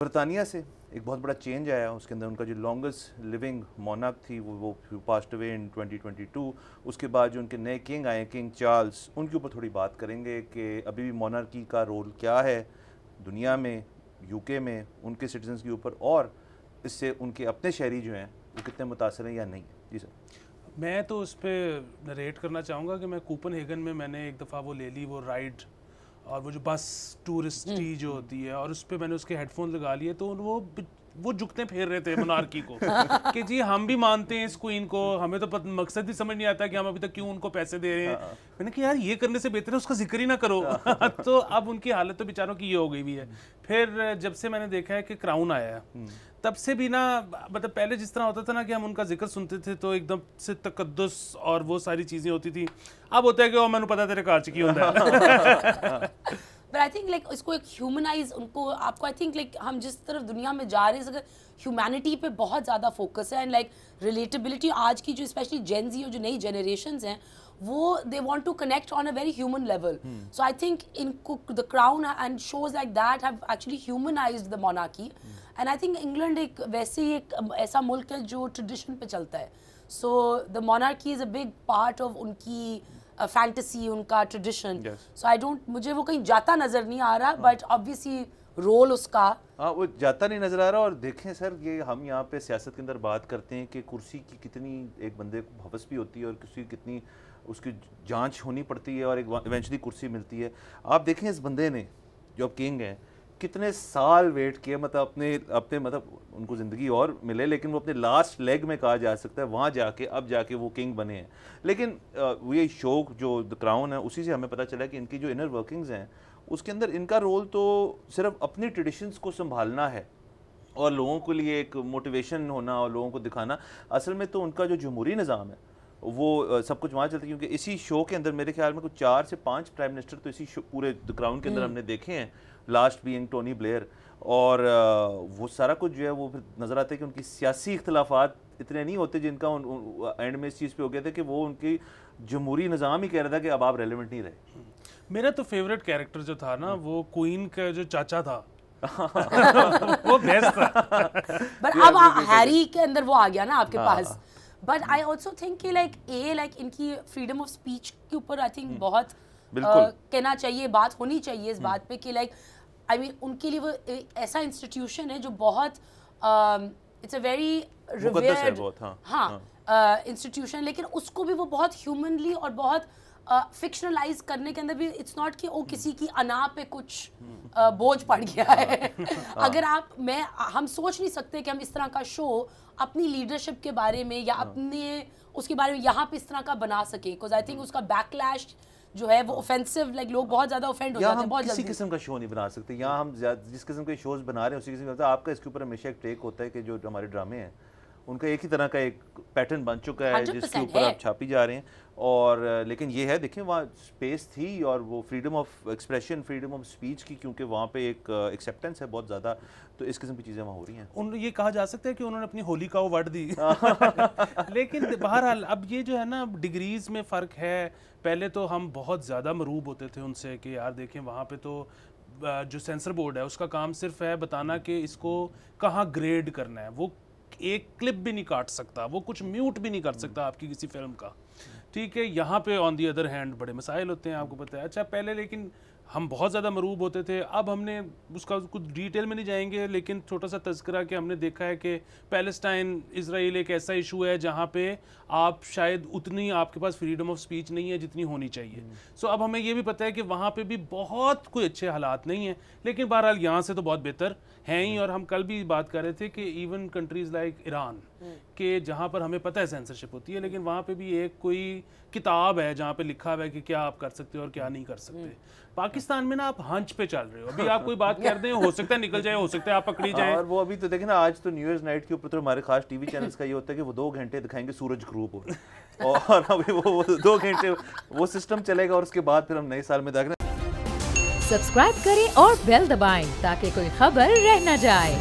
برطانیہ سے ایک بہت بڑا چینج آیا، اس کے اندر ان کا جو لانگسٹ لیونگ مونارک تھی وہ پاسڈ اوے ان 2022. اس کے بعد جو ان کے نئے کنگ آئے کنگ چارلز، ان کے اوپر تھوڑی بات کریں گے کہ ابھی بھی مونارکی کا رول کیا ہے دنیا میں، یو کے میں، ان کے سٹیزنز کے اوپر، اور اس سے ان کے اپنے شہری جو ہیں وہ کتنے متاثر ہیں یا نہیں. جی سر. میں تو اس پہ نریٹ کرنا چاہوں گا کہ میں کوپن ہیگن میں نے ایک دفعہ وہ لے لی وہ رائڈ، اور وہ جو بس ٹورسٹی جو ہوتی ہے، اور اس پہ میں نے اس کے ہیڈ فون لگا لیے تو وہ جھکتے پھیر رہے تھے مونارکی کو کہ جی ہم بھی مانتے ہیں اس کوئین کو، ہمیں تو مقصد ہی سمجھ نہیں آتا کہ ہم ابھی تک کیوں ان کو پیسے دے رہے ہیں. میں نے کہا یار یہ کرنے سے بہتر ہے اس کا ذکر ہی نہ کرو. تو اب ان کی حالت تو بیچاروں کی یہ ہو گئی بھی ہے. پھر جب سے میں نے دیکھا ہے کہ کراؤن آیا ہے تب سے بھی نا، مطلب پہلے جس طرح ہوتا تھا نا کہ ہم ان کا ذکر سنتے تھے تو ایک دم سے تقدس اور وہ ساری چیزیں ہوتی تھی، اب ہوتا ہے کہ وہ میں نے پتا تیرے کار چکی ہوتا ہے. But I think like اس کو ایک ہیومنائز، ان کو آپ کو I think like ہم جس طرف دنیا میں جا رہے ہیں اگر ہیومینٹی پہ بہت زیادہ فوکس ہے، اینڈ لائک ریلیٹیبلٹی آج کی جو اسپیشلی جین زی اور جو نئی جنریشنز ہیں وہ they want to connect on a very human level. So I think ان کو the Crown and shows like that have actually humanized the monarchy. And I think England ایک ویسے ہی ایک ایسا ملک ہے جو ٹریڈیشن پہ چلتا ہے. So the monarchy is a big part of ان کی فینٹیسی، ان کا ٹریڈیشن. سو آئی ڈونٹ، مجھے وہ کہیں جاتا نظر نہیں آ رہا، بٹ آبویسلی رول اس کا وہ جاتا نہیں نظر آ رہا. اور دیکھیں سر، یہ ہم یہاں پہ سیاست کے اندر بات کرتے ہیں کہ کرسی کی کتنی ایک بندے کو حوث بھی ہوتی ہے اور کسی کتنی اس کی جانچ ہونی پڑتی ہے اور ایونچولی کرسی ملتی ہے. آپ دیکھیں اس بندے نے جو اب کنگ ہیں کتنے سال ویٹ کیا، مطلب اپنے مطلب ان کو زندگی اور ملے، لیکن وہ اپنے لاسٹ لیگ میں کہا جا سکتا ہے وہاں جا کے اب جا کے وہ کنگ بنے ہیں. لیکن یہ شو جو دا کراؤن ہے اسی سے ہمیں پتہ چلا کہ ان کی جو انر ورکنگز ہیں اس کے اندر ان کا رول تو صرف اپنی ٹریڈیشنز کو سنبھالنا ہے اور لوگوں کے لیے ایک موٹیویشن ہونا اور لوگوں کو دکھانا. اصل میں تو ان کا جو جمہوری نظام ہے وہ سب کچھ وہاں چلتا ہے، کیونکہ اسی شو کے اندر میرے خیال میں کچھ 4 سے 5 پرائم منسٹر تو اسی پورے دا کراؤن کے اندر ہم نے دیکھے ہیں، لاسٹ بینگ ٹونی بلیئر. اور وہ سارا کچھ جو ہے وہ پھر نظر آتا ہے کہ ان کی سیاسی اختلافات اتنے نہیں ہوتے جن کا اینڈ میں اس چیز پہ ہو گیا تھا کہ وہ ان کی جمہوری نظام ہی کہہ رہا تھا کہ اب آپ ریلیونٹ نہیں رہے. میرا تو فیوریٹ کیریکٹر جو تھا نا وہ کوئین کا جو چاچا تھا وہ بیسٹ تھا. بٹ اب ہیری کے اندر وہ آ گیا نا آپ کے پاس. بٹ آئی آلسو تھنک کہ لائک ان کی فریڈم آف اسپیچ کے اوپر آئی تھنک بہت کہنا چاہیے، بات ہونی چاہیے اس بات پہ کہ لائک آئی مین ان کے لیے وہ ایسا انسٹیٹیوشن ہے جو بہت it's a very revered institution, لیکن اس کو بھی وہ بہت ہیومنلی اور بہت فکشنلائز کرنے کے اندر بھی اٹس ناٹ کہ وہ کسی کی انا پہ کچھ بوجھ پڑ گیا ہے. اگر ہم سوچ نہیں سکتے کہ ہم اس طرح کا شو اپنی لیڈرشپ کے بارے میں یا اپنے اس کے بارے میں یہاں پہ اس طرح کا بنا سکیں، بیکاز آئی تھنک اس کا بیک لیش جو ہے وہ اوفینسو، لائک لوگ بہت زیادہ اوفینڈ ہو جاتے ہیں بہت جلدی. کسی قسم کا شو نہیں بنا سکتے یہاں ہم، جس قسم کے شوز بنا رہے ہیں اسی قسم کا. آپ کا اس کے اوپر ہمیشہ ایک ٹیک ہوتا ہے کہ جو ہمارے ڈرامے ہیں ان کا ایک ہی طرح کا ایک پیٹرن بن چکا ہے جس کے اوپر آپ چھاپی جا رہے ہیں. اور لیکن یہ ہے دیکھیں وہاں اسپیس تھی اور وہ freedom of expression, freedom of speech کی، کیونکہ وہاں پہ ایک ایکسیپٹنس ہے بہت زیادہ، تو اس قسم کی چیزیں وہاں ہو رہی ہیں. یہ کہا جا سکتا ہے کہ انہوں نے اپنی ہولی کا وڈ دی. لیکن بہرحال اب یہ جو ہے نا ڈگریز میں فرق ہے. پہلے تو ہم بہت زیادہ مروب ہوتے تھے ان سے کہ یار دیکھیں وہاں پہ تو جو سینسر بورڈ ہے اس کا کام صرف ہے بتانا کہ اس کو کہاں گریڈ کرنا ہے، وہ ایک کلپ بھی نہیں کاٹ سکتا، وہ کچھ میوٹ بھی نہیں کر سکتا آپ کی کسی فلم کا. ٹھیک ہے، یہاں پہ آن دی ادر ہینڈ بڑے مسائل ہوتے ہیں، آپ کو پتہ ہے. اچھا پہلے لیکن ہم بہت زیادہ مروب ہوتے تھے. اب ہم نے اس کا کچھ ڈیٹیل میں نہیں جائیں گے، لیکن چھوٹا سا تذکرہ کہ ہم نے دیکھا ہے کہ پیلسٹائن اسرائیل ایک ایسا ایشو ہے جہاں پہ آپ شاید اتنی آپ کے پاس فریڈم آف اسپیچ نہیں ہے جتنی ہونی چاہیے. سو اب ہمیں یہ بھی پتہ ہے کہ وہاں پہ بھی بہت کوئی اچھے حالات نہیں ہیں، لیکن بہرحال یہاں سے تو بہت بہتر ہیں ہی. اور ہم کل بھی بات کر رہے تھے کہ ایون کنٹریز لائک ایران کہ جہاں پر ہمیں پتہ ہے سینسرشپ ہوتی ہے، لیکن وہاں پہ بھی ایک کوئی کتاب ہے جہاں پہ لکھا ہوا ہے کہ کیا آپ کر سکتے ہو اور کیا نہیں کر سکتے. پاکستان میں نا آپ ہنچ پہ چل رہے ہو، ابھی آپ کوئی بات کر دیں ہو سکتا ہے نکل جائے، ہو سکتا ہے آپ پکڑی جائیں. اور وہ ابھی تو دیکھیں نا آج تو نیو ایئرز نائٹ کے اوپر تو ہمارے خاص ٹی وی چینلز کا یہ ہوتا ہے کہ وہ 2 گھنٹے دکھائیں گے سورج غروب ہو، اور ابھی وہ 2 گھنٹے وہ سسٹم چلے گا اور اس کے بعد پھر ہم نئے سال میں دیکھ رہے ہیں. سبسکرائب کریں اور بیل دبائیں تاکہ کوئی خبر رہ نہ جائے.